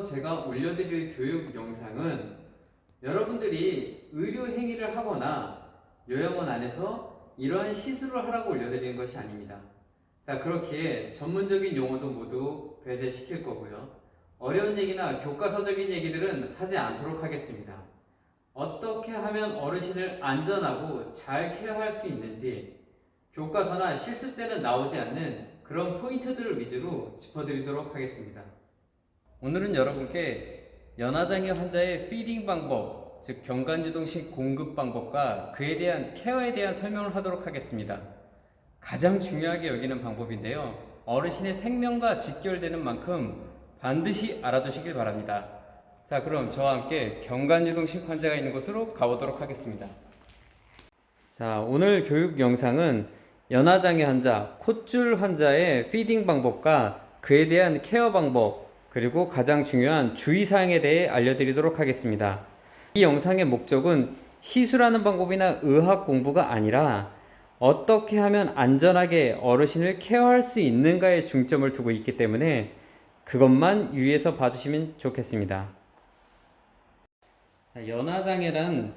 오늘부터 제가 올려드릴 교육 영상은 여러분들이 의료 행위를 하거나 요양원 안에서 이러한 시술을 하라고 올려드리는 것이 아닙니다. 자, 그렇기에 전문적인 용어도 모두 배제시킬 거고요. 어려운 얘기나 교과서적인 얘기들은 하지 않도록 하겠습니다. 어떻게 하면 어르신을 안전하고 잘 케어할 수 있는지 교과서나 실습 때는 나오지 않는 그런 포인트들을 위주로 짚어드리도록 하겠습니다. 오늘은 여러분께 연화장애 환자의 피딩 방법, 즉 경관유동식 공급 방법과 그에 대한 케어에 대한 설명을 하도록 하겠습니다. 가장 중요하게 여기는 방법인데요. 어르신의 생명과 직결되는 만큼 반드시 알아두시길 바랍니다. 자, 그럼 저와 함께 경관유동식 환자가 있는 곳으로 가보도록 하겠습니다. 자, 오늘 교육 영상은 연화장애 환자, 콧줄 환자의 피딩 방법과 그에 대한 케어 방법, 그리고 가장 중요한 주의사항에 대해 알려드리도록 하겠습니다. 이 영상의 목적은 시술하는 방법이나 의학 공부가 아니라 어떻게 하면 안전하게 어르신을 케어할 수 있는가에 중점을 두고 있기 때문에 그것만 유의해서 봐주시면 좋겠습니다. 자, 연화장애란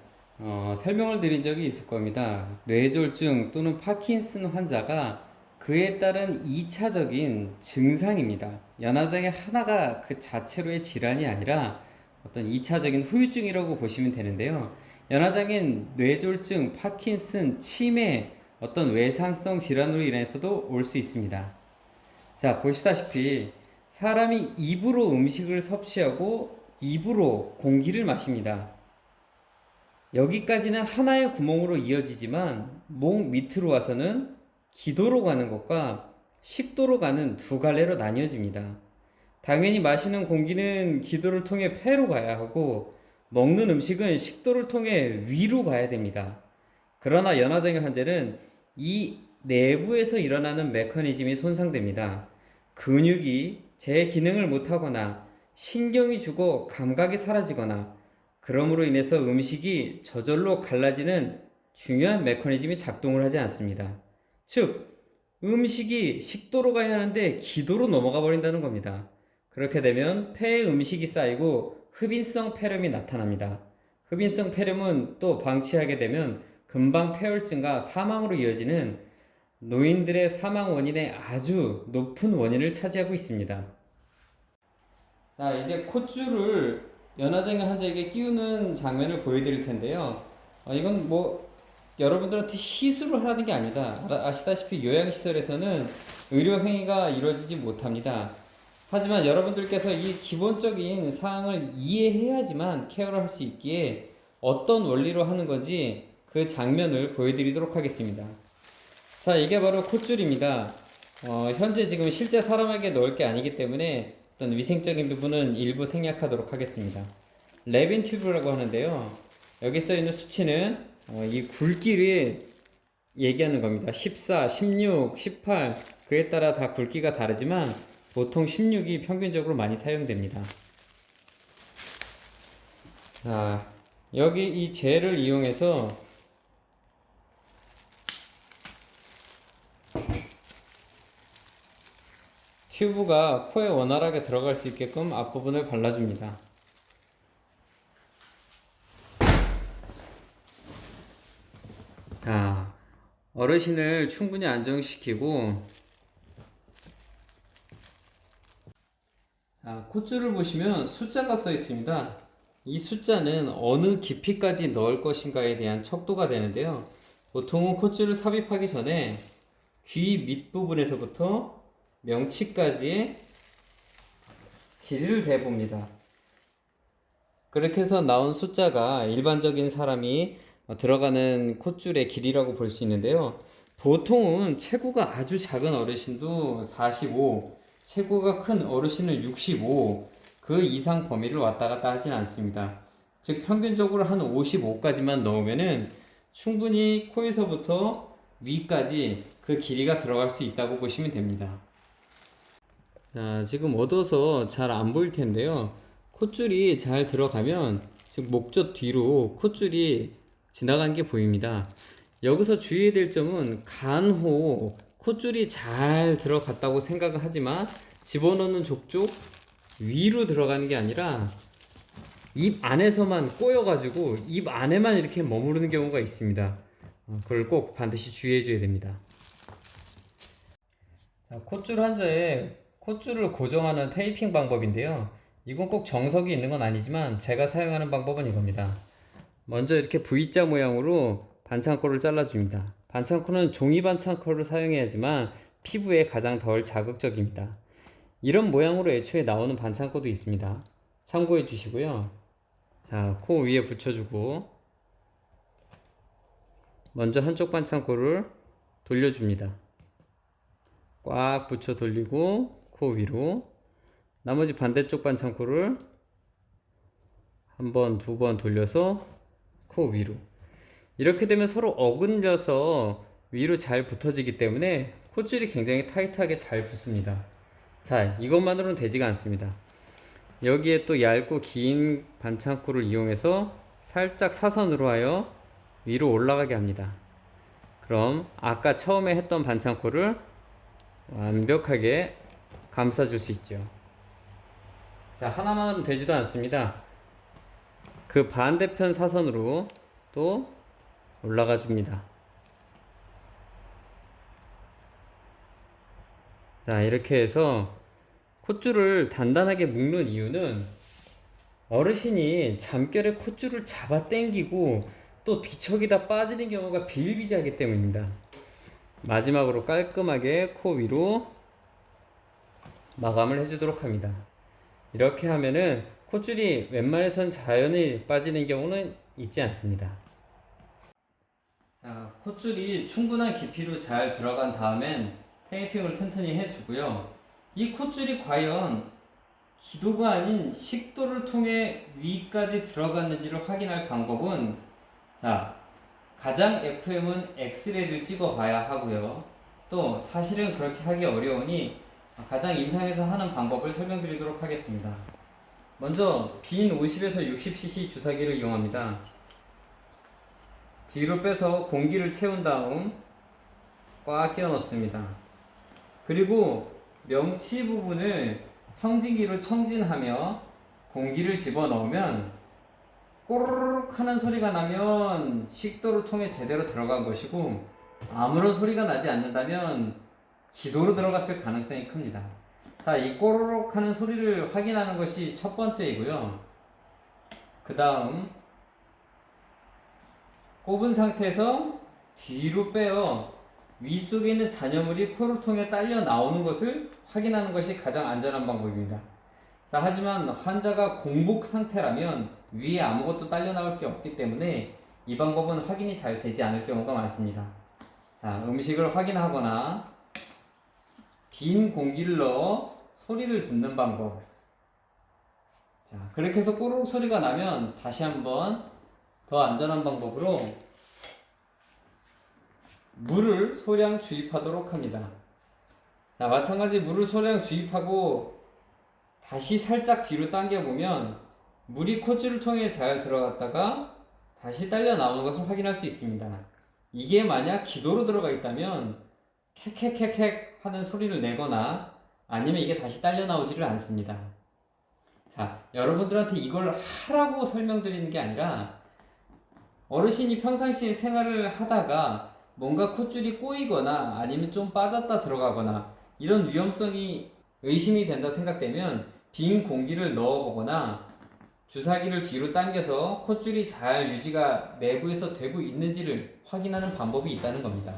설명을 드린 적이 있을 겁니다. 뇌졸중 또는 파킨슨 환자가 그에 따른 2차적인 증상입니다. 연화장애 하나가 그 자체로의 질환이 아니라 어떤 2차적인 후유증이라고 보시면 되는데요. 연화장애는 뇌졸중, 파킨슨, 치매, 어떤 외상성 질환으로 인해서도 올 수 있습니다. 자, 보시다시피 사람이 입으로 음식을 섭취하고 입으로 공기를 마십니다. 여기까지는 하나의 구멍으로 이어지지만 목 밑으로 와서는 기도로 가는 것과 식도로 가는 두 갈래로 나뉘어집니다. 당연히 마시는 공기는 기도를 통해 폐로 가야 하고 먹는 음식은 식도를 통해 위로 가야 됩니다. 그러나 연화장애 환자는 이 내부에서 일어나는 메커니즘이 손상됩니다. 근육이 제 기능을 못하거나 신경이 죽어 감각이 사라지거나 그러므로 인해서 음식이 저절로 갈라지는 중요한 메커니즘이 작동을 하지 않습니다. 즉, 음식이 식도로 가야 하는데 기도로 넘어가 버린다는 겁니다. 그렇게 되면 폐에 음식이 쌓이고 흡인성 폐렴이 나타납니다. 흡인성 폐렴은 또 방치하게 되면 금방 폐혈증과 사망으로 이어지는 노인들의 사망 원인의 아주 높은 원인을 차지하고 있습니다. 자, 이제 콧줄을 연화장애 환자에게 끼우는 장면을 보여드릴 텐데요. 이건 여러분들한테 시술을 하는 게 아니다. 아시다시피 요양시설에서는 의료행위가 이루어지지 못합니다. 하지만 여러분들께서 이 기본적인 사항을 이해해야지만 케어를 할 수 있기에 어떤 원리로 하는 건지 그 장면을 보여드리도록 하겠습니다. 자, 이게 바로 콧줄입니다. 현재 지금 실제 사람에게 넣을 게 아니기 때문에 어떤 위생적인 부분은 일부 생략하도록 하겠습니다. 레빈 튜브라고 하는데요. 여기 써 있는 수치는 이 굵기를 얘기하는 겁니다. 14, 16, 18 그에 따라 다 굵기가 다르지만 보통 16이 평균적으로 많이 사용됩니다. 자, 여기 이 젤을 이용해서 튜브가 코에 원활하게 들어갈 수 있게끔 앞부분을 발라줍니다. 자, 어르신을 충분히 안정시키고, 자, 콧줄을 보시면 숫자가 써 있습니다. 이 숫자는 어느 깊이까지 넣을 것인가에 대한 척도가 되는데요. 보통은 콧줄을 삽입하기 전에 귀 밑부분에서부터 명치까지의 길이를 대봅니다. 그렇게 해서 나온 숫자가 일반적인 사람이 들어가는 콧줄의 길이라고 볼 수 있는데요. 보통은 체구가 아주 작은 어르신도 45, 체구가 큰 어르신은 65, 그 이상 범위를 왔다 갔다 하진 않습니다. 즉 평균적으로 한 55까지만 넣으면은 충분히 코에서부터 위까지 그 길이가 들어갈 수 있다고 보시면 됩니다. 자, 지금 어두워서 잘 안 보일 텐데요. 콧줄이 잘 들어가면 즉 목젖 뒤로 콧줄이 지나간 게 보입니다. 여기서 주의해야 될 점은 간호 콧줄이 잘 들어갔다고 생각을 하지만 집어넣는 족족 위로 들어가는 게 아니라 입 안에서만 꼬여가지고 입 안에만 이렇게 머무르는 경우가 있습니다. 그걸 꼭 반드시 주의해 줘야 됩니다. 자, 콧줄 환자의 콧줄을 고정하는 테이핑 방법인데요. 이건 꼭 정석이 있는 건 아니지만 제가 사용하는 방법은 이겁니다. 먼저 이렇게 V자 모양으로 반창고를 잘라줍니다. 반창고는 종이 반창고를 사용해야지만 피부에 가장 덜 자극적입니다. 이런 모양으로 애초에 나오는 반창고도 있습니다. 참고해 주시고요. 자, 코 위에 붙여주고 먼저 한쪽 반창고를 돌려줍니다. 꽉 붙여 돌리고 코 위로, 나머지 반대쪽 반창고를 한 번, 두 번 돌려서 코 위로. 이렇게 되면 서로 어글려서 위로 잘 붙어지기 때문에 콧줄이 굉장히 타이트하게 잘 붙습니다. 자, 이것만으로는 되지가 않습니다. 여기에 또 얇고 긴 반창고를 이용해서 살짝 사선으로 하여 위로 올라가게 합니다. 그럼 아까 처음에 했던 반창고를 완벽하게 감싸줄 수 있죠. 자, 하나만으로는 되지도 않습니다. 그 반대편 사선으로 또 올라가 줍니다. 자, 이렇게 해서 콧줄을 단단하게 묶는 이유는 어르신이 잠결에 콧줄을 잡아 당기고 또 뒤척이다 빠지는 경우가 비일비재하기 때문입니다. 마지막으로 깔끔하게 코 위로 마감을 해주도록 합니다. 이렇게 하면은 콧줄이 웬만해선 자연히 빠지는 경우는 있지 않습니다. 자, 콧줄이 충분한 깊이로 잘 들어간 다음엔 테이핑을 튼튼히 해주고요. 이 콧줄이 과연 기도가 아닌 식도를 통해 위까지 들어갔는지를 확인할 방법은, 자, 가장 FM은 엑스레이를 찍어 봐야 하고요. 또 사실은 그렇게 하기 어려우니 가장 임상에서 하는 방법을 설명드리도록 하겠습니다. 먼저 빈 50에서 60cc 주사기를 이용합니다. 뒤로 빼서 공기를 채운 다음 꽉 끼워 넣습니다. 그리고 명치 부분을 청진기로 청진하며 공기를 집어넣으면 꼬르륵 하는 소리가 나면 식도를 통해 제대로 들어간 것이고, 아무런 소리가 나지 않는다면 기도로 들어갔을 가능성이 큽니다. 자, 이 꼬르륵 하는 소리를 확인하는 것이 첫 번째이고요. 그 다음 꼽은 상태에서 뒤로 빼어 윗속에 있는 잔여물이 코를 통해 딸려 나오는 것을 확인하는 것이 가장 안전한 방법입니다. 자, 하지만 환자가 공복 상태라면 위에 아무것도 딸려 나올 게 없기 때문에 이 방법은 확인이 잘 되지 않을 경우가 많습니다. 자, 음식을 확인하거나 빈 공기를 넣어 소리를 듣는 방법. 자, 그렇게 해서 꼬르륵 소리가 나면 다시 한번 더 안전한 방법으로 물을 소량 주입하도록 합니다. 자, 마찬가지 물을 소량 주입하고 다시 살짝 뒤로 당겨보면 물이 콧줄을 통해 잘 들어갔다가 다시 딸려 나오는 것을 확인할 수 있습니다. 이게 만약 기도로 들어가 있다면 캑캑캑캑 하는 소리를 내거나 아니면 이게 다시 딸려 나오지를 않습니다. 자, 여러분들한테 이걸 하라고 설명드리는 게 아니라 어르신이 평상시에 생활을 하다가 뭔가 콧줄이 꼬이거나 아니면 좀 빠졌다 들어가거나 이런 위험성이 의심이 된다 생각되면 빈 공기를 넣어보거나 주사기를 뒤로 당겨서 콧줄이 잘 유지가 내부에서 되고 있는지를 확인하는 방법이 있다는 겁니다.